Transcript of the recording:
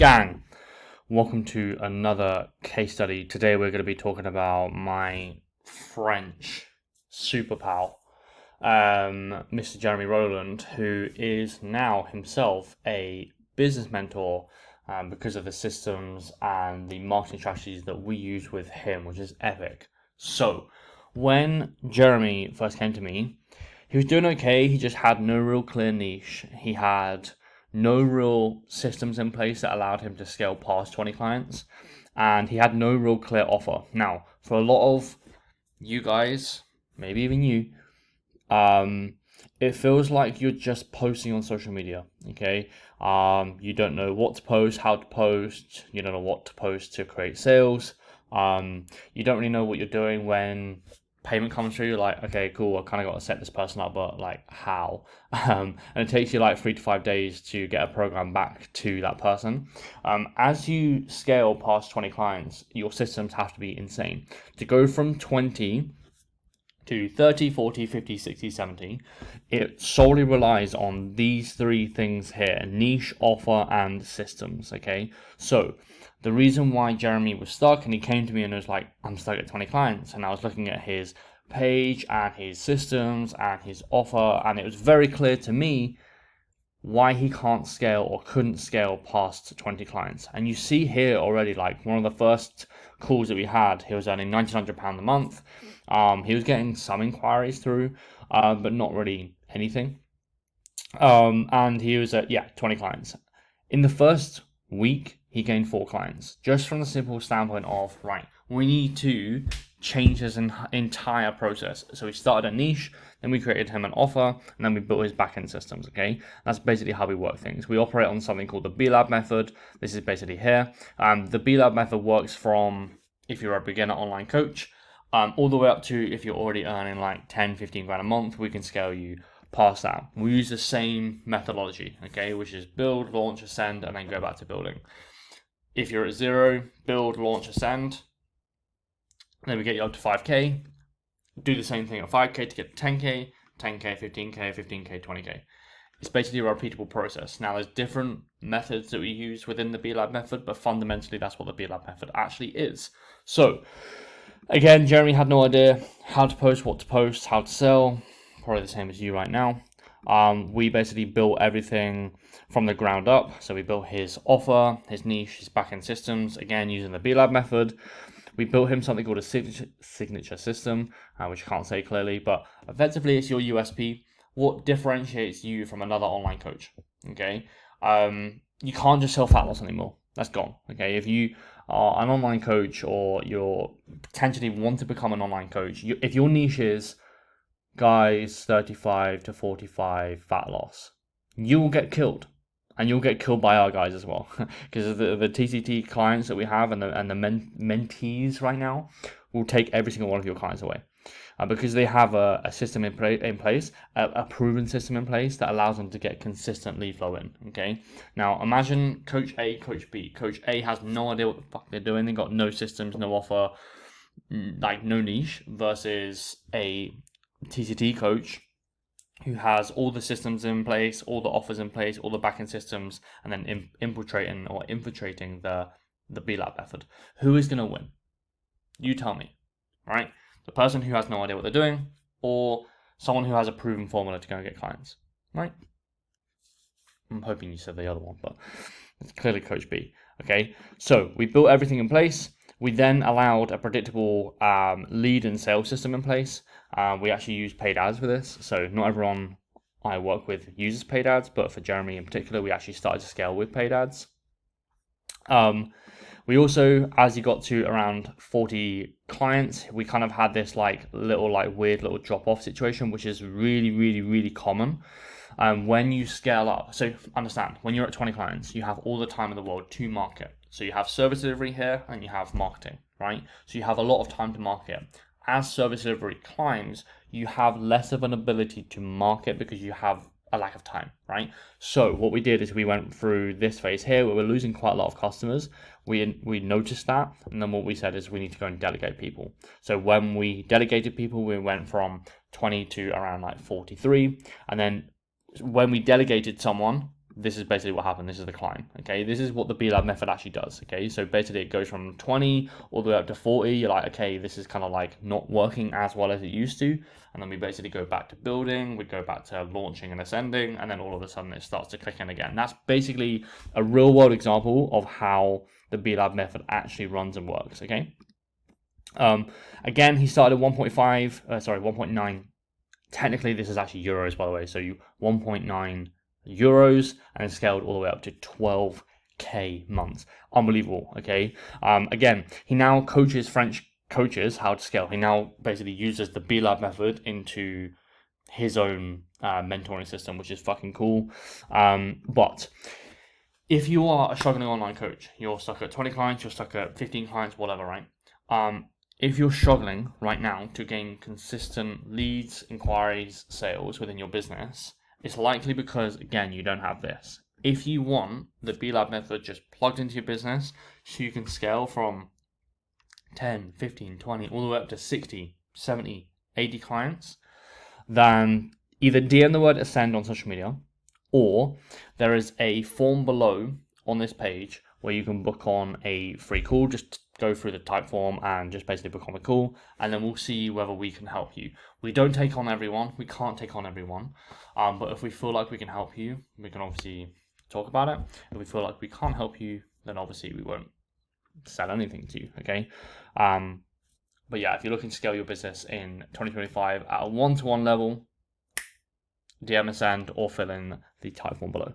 Gang, welcome to another case study. Today we're going to be talking about my French super pal, Mr. Jeremy Rowland, who is now himself a business mentor because of the systems and the marketing strategies that we use with him, which is epic. So, when Jeremy first came to me, he was doing okay. He just had no real clear niche. He had no real systems in place that allowed him to scale past 20 clients, and he had no real clear offer. Now, for a lot of you guys, maybe even you, it feels like you're just posting on social media, okay? You don't know what to post, how to post, you don't know what to post to create sales. You don't really know what you're doing when payment comes through. You're like, okay, cool, I kind of got to set this person up, but like how? And it takes you like 3 to 5 days to get a program back to that person. As you scale past 20 clients, your systems have to be insane. To go from 20 to 30, 40, 50, 60, 70, it solely relies on these three things here: niche, offer, and systems, okay? So the reason why Jeremy was stuck, and he came to me and was like, I'm stuck at 20 clients, and I was looking at his page and his systems and his offer, and it was very clear to me why he can't scale or couldn't scale past 20 clients. And you see here already, like one of the first calls that we had, he was earning £1,900 a month. He was getting some inquiries through, but not really anything. And he was at 20 clients. In the first week, he gained 4 clients, just from the simple standpoint of, right, we need to change his entire process. So we started a niche, then we created him an offer, and then we built his backend systems, okay? That's basically how we work things. We operate on something called the B-Lab method. This is basically here. The B-Lab method works from, if you're a beginner online coach, all the way up to if you're already earning like 10, 15 grand a month, we can scale you past that. We use the same methodology, okay, which is build, launch, ascend, and then go back to building. If you're at 0, build, launch, ascend, then we get you up to 5K. Do the same thing at 5K to get to 10K, 10K, 15K, 15K, 20K. It's basically a repeatable process. Now, there's different methods that we use within the B-Lab method, but fundamentally, that's what the B-Lab method actually is. So, again, Jeremy had no idea how to post, what to post, how to sell. Probably the same as you right now. We basically built everything from the ground up. So we built his offer, his niche, his backend systems, again, using the B-Lab method. We built him something called a signature system, which I can't say clearly, but effectively it's your USP. What differentiates you from another online coach, okay? You can't just sell fat loss anymore. That's gone, okay? If you are an online coach or you're potentially want to become an online coach, if your niche is guys 35 to 45 fat loss, you will get killed. And you'll get killed by our guys as well, because the TCT clients that we have and the mentees right now will take every single one of your clients away, because they have a system in place, a proven system in place that allows them to get consistent lead flow in. Okay, now imagine Coach A, Coach B. Coach A has no idea what the fuck they're doing. They got no systems, no offer, like no niche, versus a TCT coach who has all the systems in place, all the offers in place, all the backend systems, and then infiltrating the B-Lab method. Who is going to win? You tell me, right? The person who has no idea what they're doing, or someone who has a proven formula to go and get clients, right? I'm hoping you said the other one, but it's clearly Coach B. Okay, so we built everything in place. We then allowed a predictable lead and sales system in place. We actually use paid ads for this. So not everyone I work with uses paid ads, but for Jeremy in particular, we actually started to scale with paid ads. We also, as you got to around 40 clients, we kind of had this weird little drop-off situation, which is really, really, really common. When you scale up, so understand, when you're at 20 clients, you have all the time in the world to market. So you have service delivery here and you have marketing, right? So you have a lot of time to market. As service delivery climbs, you have less of an ability to market because you have a lack of time, right? So what we did is we went through this phase here where we're losing quite a lot of customers. We noticed that, and then what we said is we need to go and delegate people. So when we delegated people, we went from 20 to around like 43, and then when we delegated someone, this is basically what happened. This is the climb. Okay, this is what the B-Lab method actually does. Okay, so basically it goes from 20 all the way up to 40. You're like, okay, this is kind of like not working as well as it used to. And then we basically go back to building, we go back to launching and ascending, and then all of a sudden it starts to click in again. That's basically a real world example of how the B-Lab method actually runs and works. Okay. Again, he started at 1.9. Technically, this is actually euros, by the way. So 1.9 euros, and it scaled all the way up to 12k months. Unbelievable. Okay. Again, he now coaches French coaches how to scale. He now basically uses the B-Lab method into his own mentoring system, which is fucking cool. But if you are a struggling online coach, you're stuck at 20 clients, you're stuck at 15 clients, whatever, right? If you're struggling right now to gain consistent leads, inquiries, sales within your business, it's likely because, again, you don't have this. If you want the B-Lab method just plugged into your business so you can scale from 10, 15, 20, all the way up to 60, 70, 80 clients, then either DM the word ascend on social media, or there is a form below on this page where you can book on a free call. Just go through the type form and just basically book on the call, and then we'll see whether we can help you. We don't take on everyone. We can't take on everyone. But if we feel like we can help you, we can obviously talk about it. If we feel like we can't help you, then obviously we won't sell anything to you, okay? But yeah, if you're looking to scale your business in 2025 at a one-to-one level, DM ascend or fill in the type form below.